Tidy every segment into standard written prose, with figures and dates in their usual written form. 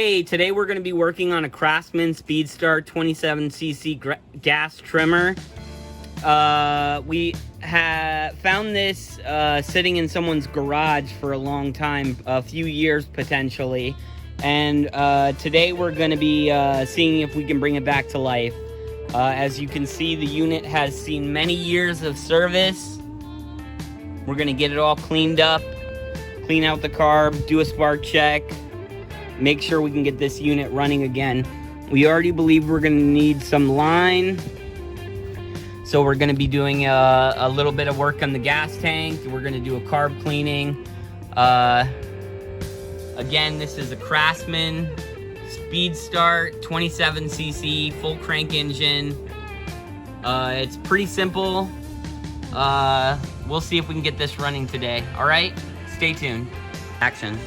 Hey, today we're going to be working on a Craftsman Speedstar 27cc gas trimmer. We have found this sitting in someone's garage for a long time, a few years potentially. And today we're going to be seeing if we can bring it back to life. As you can see, the unit has seen many years of service. We're going to get it all cleaned up, clean out the carb, do a spark check, make sure we can get this unit running again. We already believe we're going to need some line. So we're going to be doing a little bit of work on the gas tank. We're going to do a carb cleaning. Again, this is a Craftsman Speedstar 27cc full crank engine. It's pretty simple. We'll see if we can get this running today. All right, stay tuned. Action.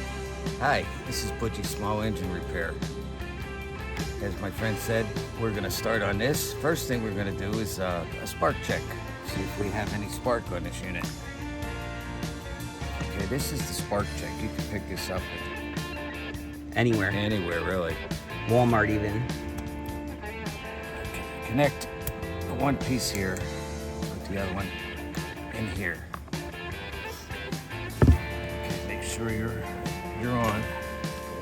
Hi, this is Butchie's Small Engine Repair. As my friend said, we're going to start on this. First thing we're going to do is a spark check. See if we have any spark on this unit. Okay, this is the spark check. You can pick this up Anywhere. anywhere, really. Walmart even. Okay, connect the one piece here with the other one in here. Okay, make sure you're on.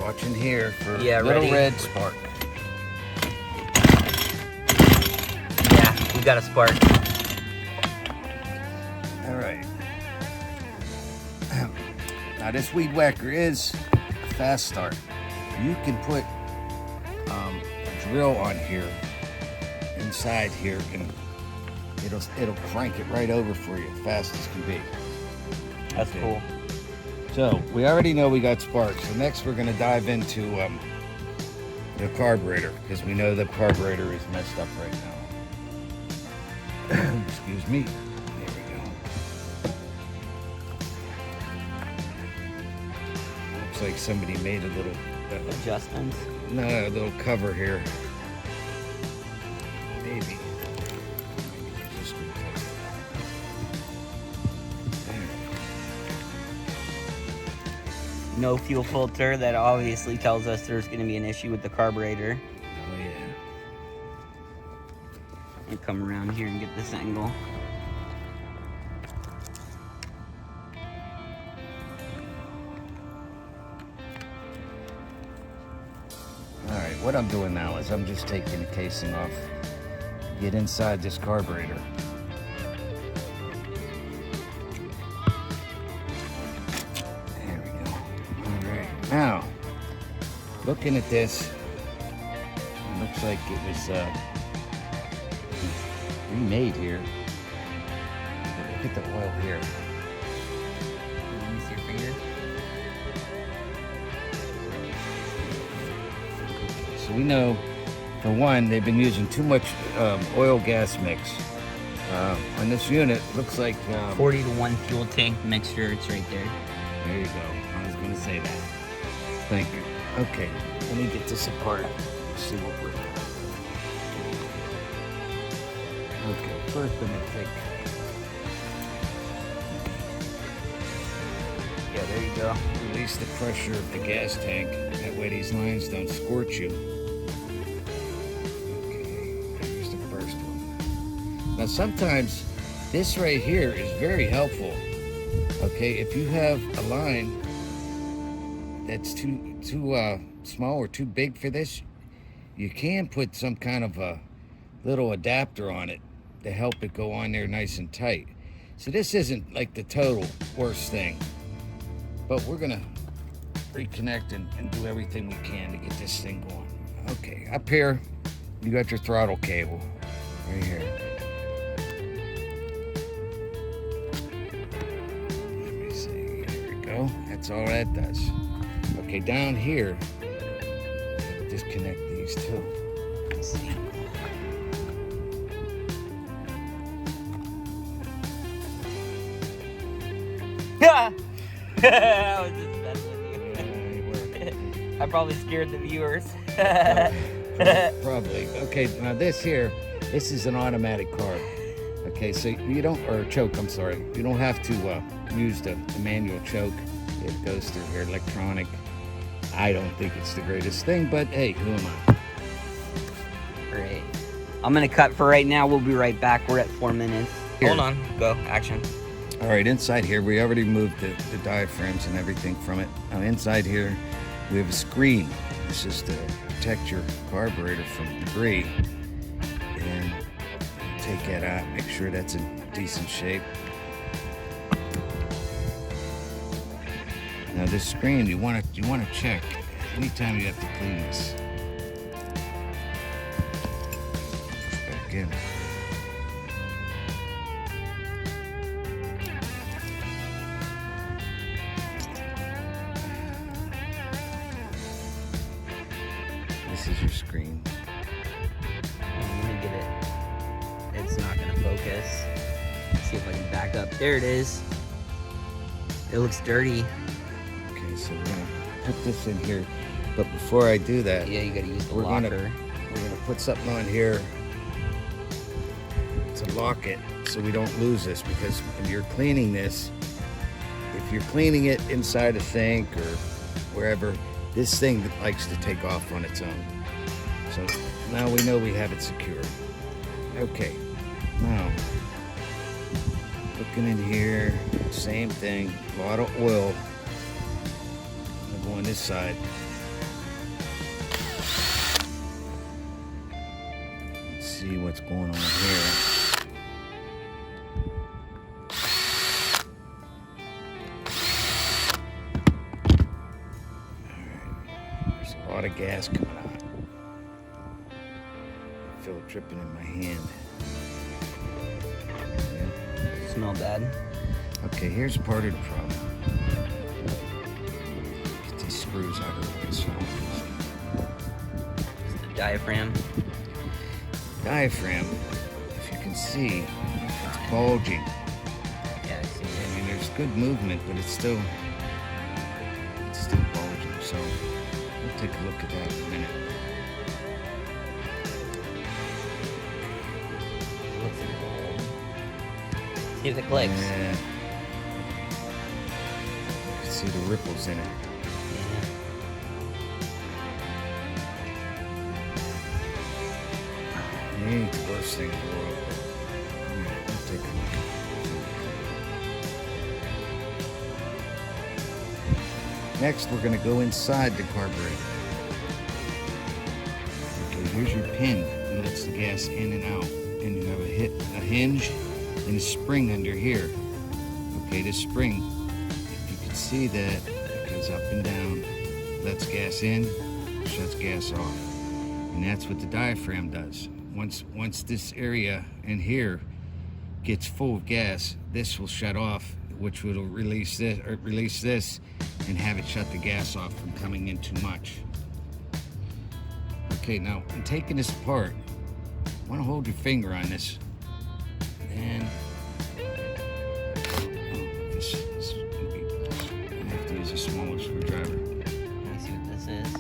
Watching here for little ready. red spark. Yeah, we got a spark. All right. Now this weed whacker is a fast start. You can put a drill on here, inside here, and it'll crank it right over for you, fast as can be. That's Okay. cool. So we already know we got sparks. So next we're going to dive into the carburetor, because we know the carburetor is messed up right now. Excuse me. There we go. Looks like somebody made a little Adjustments. no, a little cover here. Maybe. Just replace that. There. No fuel filter. That obviously tells us there's going to be an issue with the carburetor. Oh yeah. And come around here and get this angle. Alright, what I'm doing now is I'm just taking the casing off. Get inside this carburetor. There we go. Alright, now, looking at this, it looks like it was remade here. Look at the oil here. Let me see your finger. So we know, for one, they've been using too much oil gas mix. On this unit, looks like 40 to 1 fuel tank mixture. It's right there. there you go. I was going to say that. Thank you. Okay, let me get this apart. See what we're doing. Okay, first I'm going to take. Yeah, there you go. Release the pressure of the gas tank. That way these lines don't scorch you. Okay, here's the first one. Now sometimes this right here is very helpful. Okay, if you have a line that's too small or too big for this, you can put some kind of a little adapter on it to help it go on there nice and tight. So this isn't like the total worst thing, but we're gonna reconnect and do everything we can to get this thing going. Okay, up here you got your throttle cable right here. Let me see, there we go. That's all that does. Okay, down here, disconnect these two. Let's see. Yeah. I was just messing with you. I probably scared the viewers. Probably. Okay, now this here, this is an automatic carb. Okay, so you don't, or choke, I'm sorry. You don't have to use the manual choke. It goes through here, electronic. I don't think it's the greatest thing, but hey, who am I? Great. I'm gonna cut for right now. We'll be right back. We're at 4 minutes. Here. Hold on. Go. Action. All right, inside here, we already removed the diaphragms and everything from it. Now inside here, we have a screen. This is to protect your carburetor from debris. And take that out, make sure that's in decent shape. Now this screen, you want to check anytime you have to clean this. Push back in. This is your screen. I'm gonna get it. It's not gonna focus. Let's see if I can back up. There it is. It looks dirty. Okay, so we're gonna put this in here, but before I do that, Yeah, you gotta use the we're locker. gonna put something on here to lock it so we don't lose this, because when you're cleaning this, if you're cleaning it inside a sink or wherever, this thing likes to take off on its own. So now we know we have it secured. Okay, now looking in here, same thing, a lot of oil. I'm gonna go on this side. Let's see what's going on here. Alright, there's a lot of gas coming out. I feel it dripping in my hand. Smell bad. Okay, here's part of the problem. Get these screws out of this. It's the diaphragm. Diaphragm, if you can see, it's bulging. Yeah, I see I it. mean, there's good movement, but it's still bulging. So we'll take a look at that in a minute. Looks like gold. See if it clicks. Yeah. You can see the ripples in it. Yeah. It ain't the worst thing in the world, but we'll take a look. Next, we're going to go inside the carburetor. Okay, here's your pin that lets the gas in and out. And you have a hinge and a spring under here. Okay, this spring, if you can see that, it goes up and down, lets gas in, shuts gas off. And that's what the diaphragm does. Once this area in here gets full of gas, this will shut off, which will release this and have it shut the gas off from coming in too much. Okay, now in taking this apart, I want to hold your finger on this, and this is gonna be, I have to use a smaller screwdriver. Let me see what this is.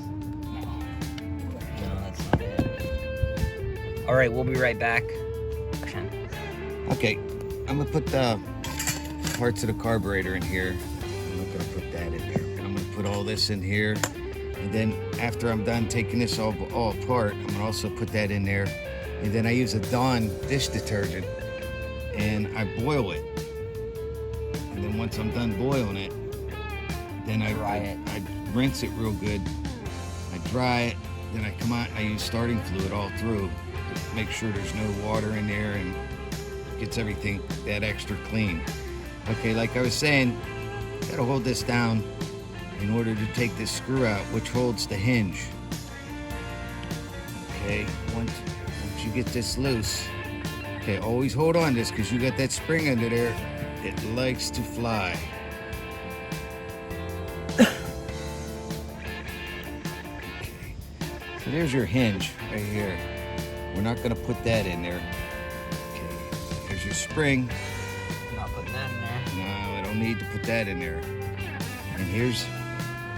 No, that's not it. All right, we'll be right back. Okay, I'm gonna put the parts of the carburetor in here. I'm not gonna put that in there. I'm gonna put all this in here, and then after I'm done taking this all apart, I'm gonna also put that in there. And then I use a Dawn dish detergent, and I boil it. And then once I'm done boiling it, then I rinse it real good. I dry it, then I come out and I use starting fluid all through to make sure there's no water in there and gets everything that extra clean. Okay, like I was saying, you gotta hold this down in order to take this screw out, which holds the hinge. Okay, once you get this loose, okay, always hold on to this because you got that spring under there. It likes to fly. Okay, so there's your hinge right here. We're not gonna put that in there. Okay, there's your spring. I'm not putting that in there. No, I don't need to put that in there. And here's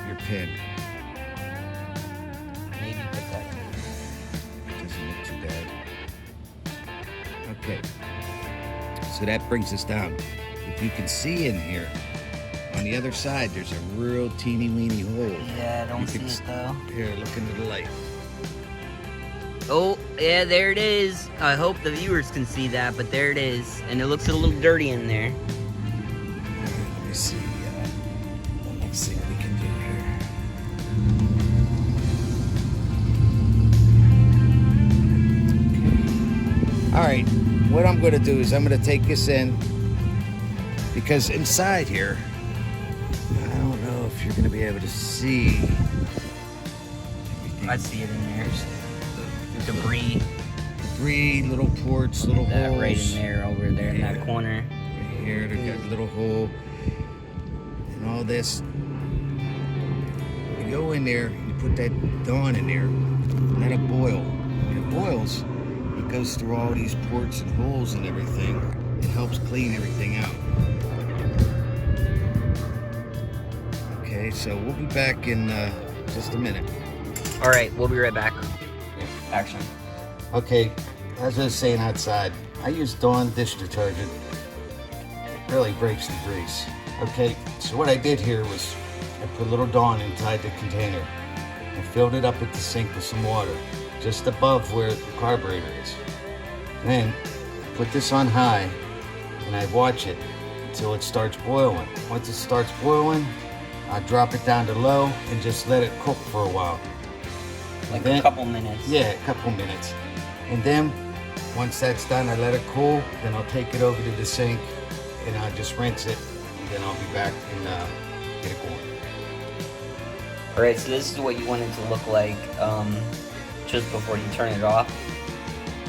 your pin. Maybe put that in there. Doesn't look too bad. Okay, so that brings us down. If you can see in here, on on the other side, there's a real teeny weeny hole. Yeah, I don't see it though. Here, look into the light. Oh, yeah, there it is. I hope the viewers can see that, but there it is. And it looks a little dirty in there. Let me see. Let's see what we can do here. All right, what I'm going to do is I'm going to take this in, because inside here, I don't know if you're going to be able to see everything. I see it in there. Debris. Little ports, little holes. Right in there, over there in that corner. Right here, they got a little hole. And all this. You go in there, you put that Dawn in there, let it boil. When it boils, it goes through all these ports and holes and everything. It helps clean everything out. Okay, so we'll be back in just a minute. All right, we'll be right back. Action. Okay, as I was saying outside, I use Dawn dish detergent. It really breaks the grease. Okay, so what I did here was I put a little Dawn inside the container and filled it up at the sink with some water, just above where the carburetor is. Then I put this on high and I watch it until it starts boiling. Once it starts boiling, I drop it down to low and just let it cook for a while. Like then, a couple minutes. Yeah, a couple minutes. And then, once that's done, I let it cool. Then I'll take it over to the sink and I'll just rinse it. And then I'll be back and get it going. All right, so this is what you want it to look like just before you turn it off.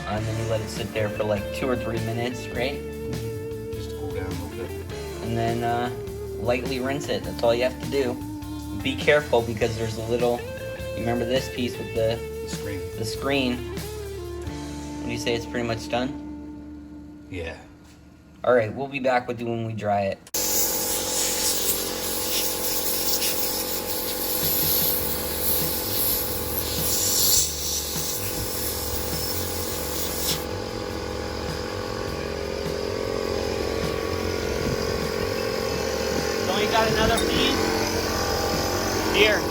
And then you let it sit there for like 2 or 3 minutes, right? Just to cool down a little bit. And then lightly rinse it. That's all you have to do. Be careful because there's a little... You remember this piece with the screen? Would you say it's pretty much done? Yeah. All right, we'll be back with you when we dry it. So you got another piece? Here.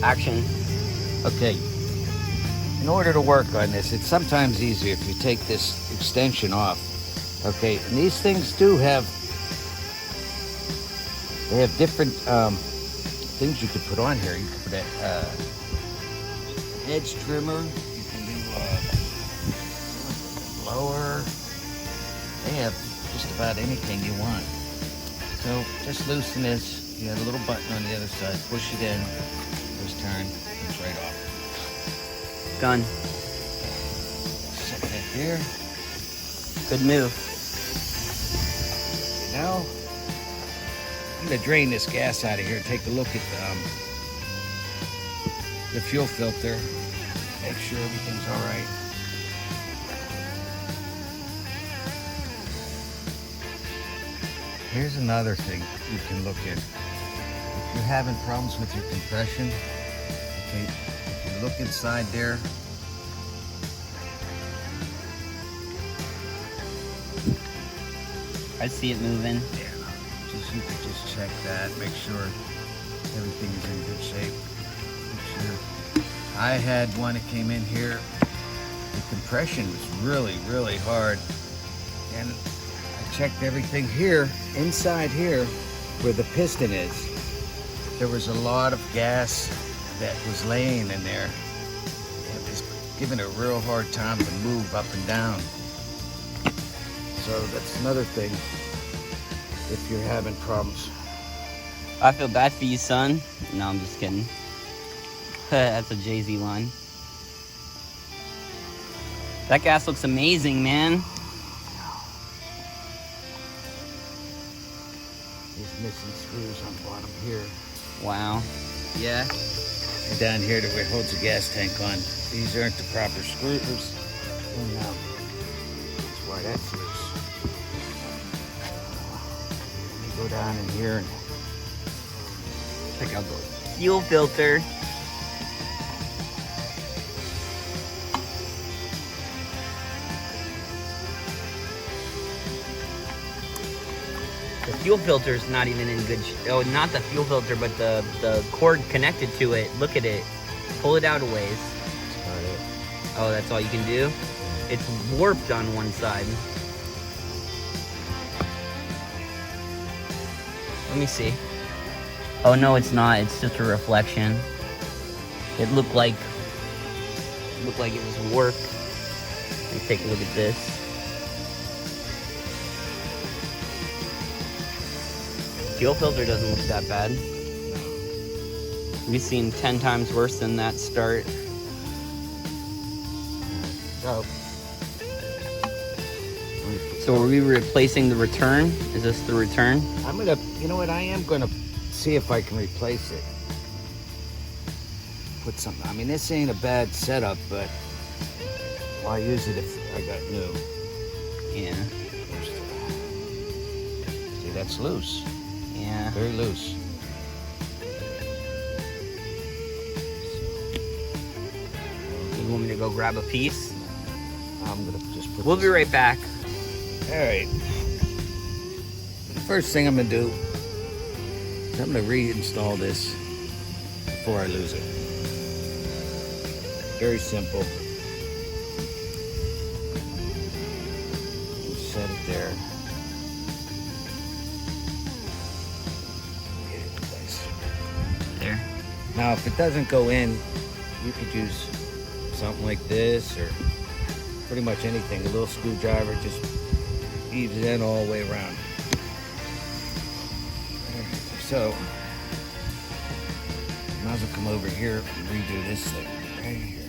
Action. Okay. In order to work on this, it's sometimes easier if you take this extension off. Okay, and these things do have, they have different things you could put on here. You could put a edge trimmer, you can do blower. They have just about anything you want. So just loosen this. You got a little button on the other side, push it in, just turn, it's right off. Done. Set that there. Good move. Now, I'm gonna drain this gas out of here. Take a look at the fuel filter. Make sure everything's all right. Here's another thing you can look at. If you're having problems with your compression, okay, if you look inside there, I see it moving. yeah, you could just check that, make sure everything is in good shape. Make sure. I had one that came in here. The compression was really, really hard, and I checked everything here, inside here, where the piston is. There was a lot of gas that was laying in there. It was giving a real hard time to move up and down. So that's another thing if you're having problems. I feel bad for you, son. No, I'm just kidding. That's a Jay-Z line. That gas looks amazing, man. There's missing screws on the bottom here. Wow. Yeah. And down here that holds the gas tank on. These aren't the proper screws. And that's why that's loose. Let me go down in here and check out the Fuel filter. The fuel filter is not even in good oh, not the fuel filter, but the cord connected to it. Look at it. Pull it out a ways. That's about it. Oh, that's all you can do? It's warped on one side. Let me see. Oh no, it's not. It's just a reflection. It looked like it was warped. Let me take a look at this. Fuel filter doesn't look that bad. We've seen 10 times worse than that start. So are we replacing the return? Is this the return? I'm gonna, you know what, I am gonna see if I can replace it. Put something, I mean, this ain't a bad setup, but I'll use it if I got new. Yeah. See, that's loose. Yeah. Very loose. You want me to go grab a piece? I'm gonna just put We'll this. be right back. All right. First thing I'm gonna do is I'm gonna reinstall this before I lose it. Very simple. Just set it there. Get it in place. There. Now, if it doesn't go in, you could use something like this or pretty much anything. A little screwdriver just eaves it in all the way around. So, might as well come over here and redo this thing right here.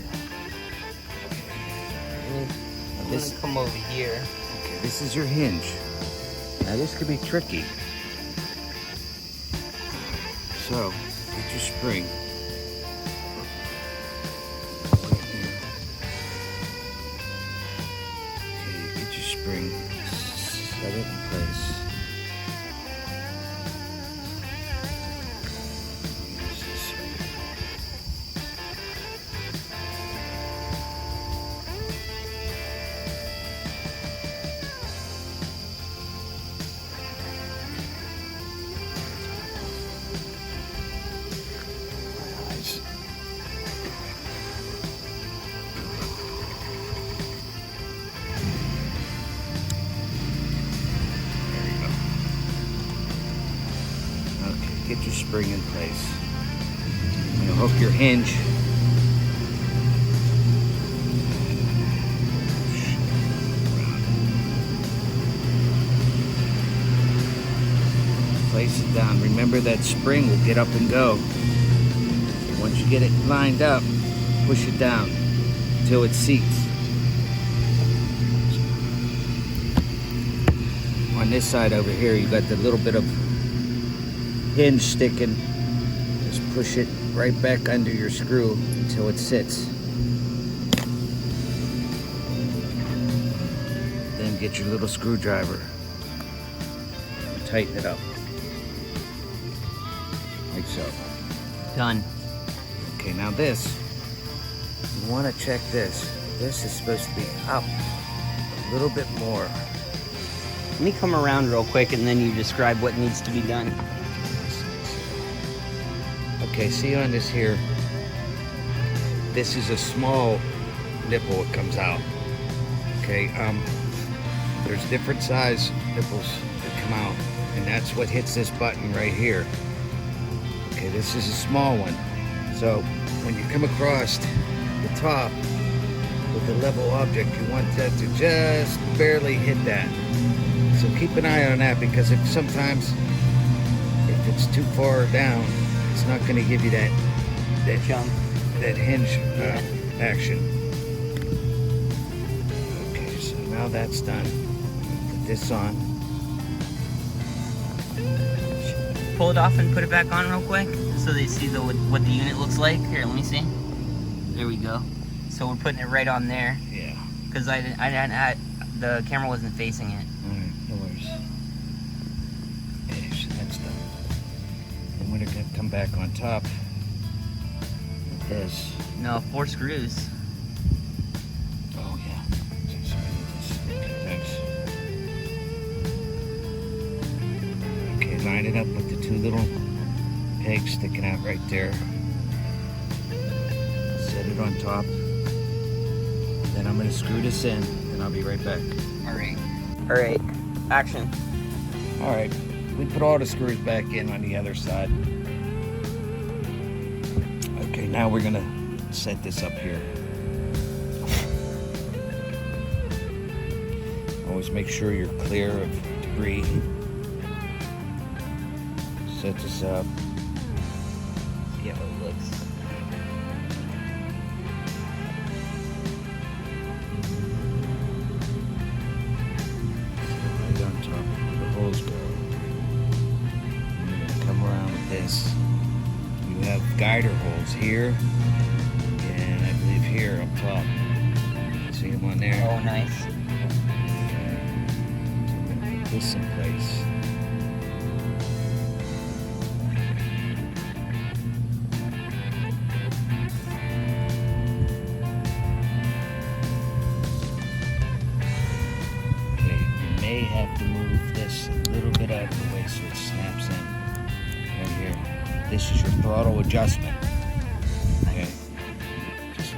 I'm gonna come over here. Okay, this is your hinge. Now this could be tricky. So, get your spring. Okay, get your spring. Set it in place. Use this right here. My eyes. There you go. Okay, get your spring in place. I'm gonna hook your hinge. Place it down. Remember that spring will get up and go. Once you get it lined up, push it down until it seats. On this side over here, you got the little bit of hinge sticking. Just push it right back under your screw until it sits. Then get your little screwdriver and tighten it up. Like so. Done. Okay, now this, you want to check this. This is supposed to be up a little bit more. Let me come around real quick and then you describe what needs to be done. Okay, see on this here, this is a small nipple that comes out. Okay, there's different size nipples that come out, and that's what hits this button right here. Okay, this is a small one. So when you come across the top with the level object, you want that to just barely hit that. So keep an eye on that, because if sometimes if it's too far down, it's not going to give you that Jump. that hinge action. Okay, so now that's done. Put this on. pull it off and put it back on real quick so they see what the unit looks like? Here, let me see. There we go. So we're putting it right on there. Yeah. Because the camera wasn't facing it. Alright, no worries. Okay, so that's done. And we're gonna come back on top with this. No, 4 screws. Oh yeah. Okay, thanks. Okay, line it up with the 2 little pegs sticking out right there. Set it on top. Then I'm gonna screw this in, and I'll be right back. All right, action. All right, we put all the screws back in on the other side. Okay, now we're gonna set this up here. Always make sure you're clear of debris. Set this up. See how it looks. Right on top where the holes go. And you're gonna come around with this. You have guider holes here, and I believe here up top. See them on there? Oh, nice. So we're gonna put this in place. May have to move this a little bit out of the way so it snaps in. Right here. This is your throttle adjustment. Okay. Just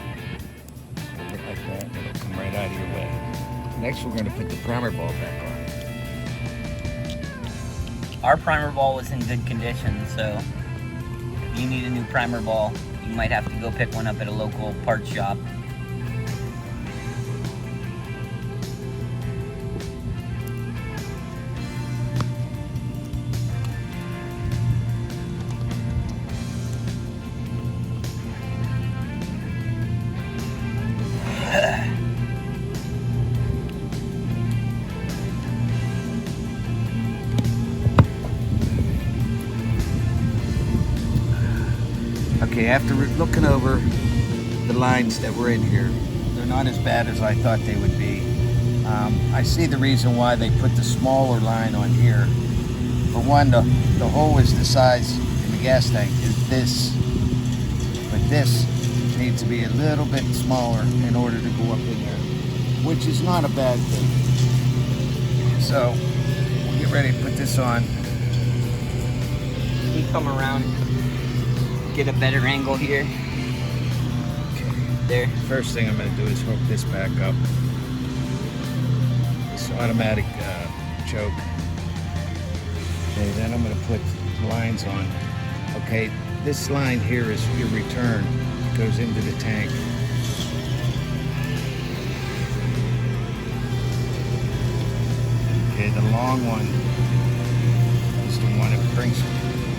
hold it like that and it'll come right out of your way. Next we're going to put the primer ball back on. Our primer ball was in good condition, so if you need a new primer ball, you might have to go pick one up at a local parts shop. Okay, after looking over the lines that were in here, they're not as bad as I thought they would be. I see the reason why they put the smaller line on here. For one, the hole is the size in the gas tank is this, but this needs to be a little bit smaller in order to go up in there, which is not a bad thing. So we'll get ready to put this on. You come around, get a better angle here. There. First thing I'm going to do is hook this back up. This automatic choke. Okay, then I'm going to put lines on. Okay, this line here is your return. It goes into the tank. Okay, the long one is the one that brings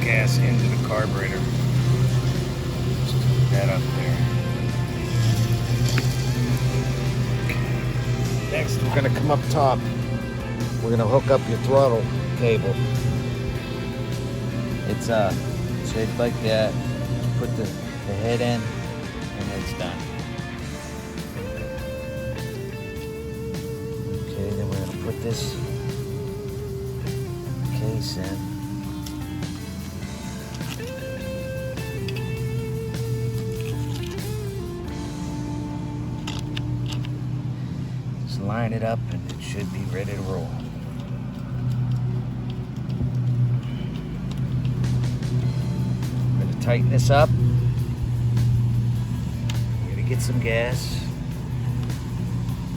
gas into the carburetor. Just put that up there. Next, we're going to come up top. We're going to hook up your throttle cable. It's shaped like that. Put the head in, and it's done. Okay, then we're going to put this case in. Line it up and it should be ready to roll. I'm going to tighten this up. I'm going to get some gas.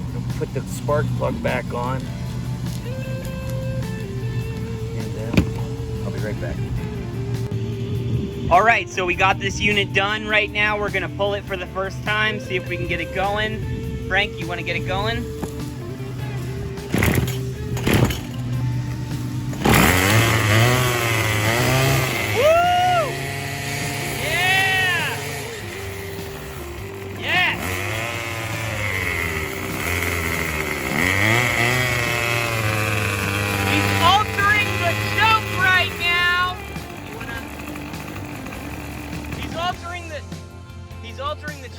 I'm going to put the spark plug back on. And then I'll be right back. All right, so we got this unit done. Right now we're gonna pull it for the first time, see if we can get it going. Frank, you wanna get it going?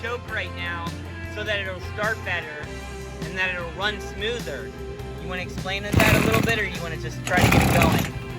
choke right now so that it'll start better and that it'll run smoother. You want to explain that a little bit, or you want to just try to get going?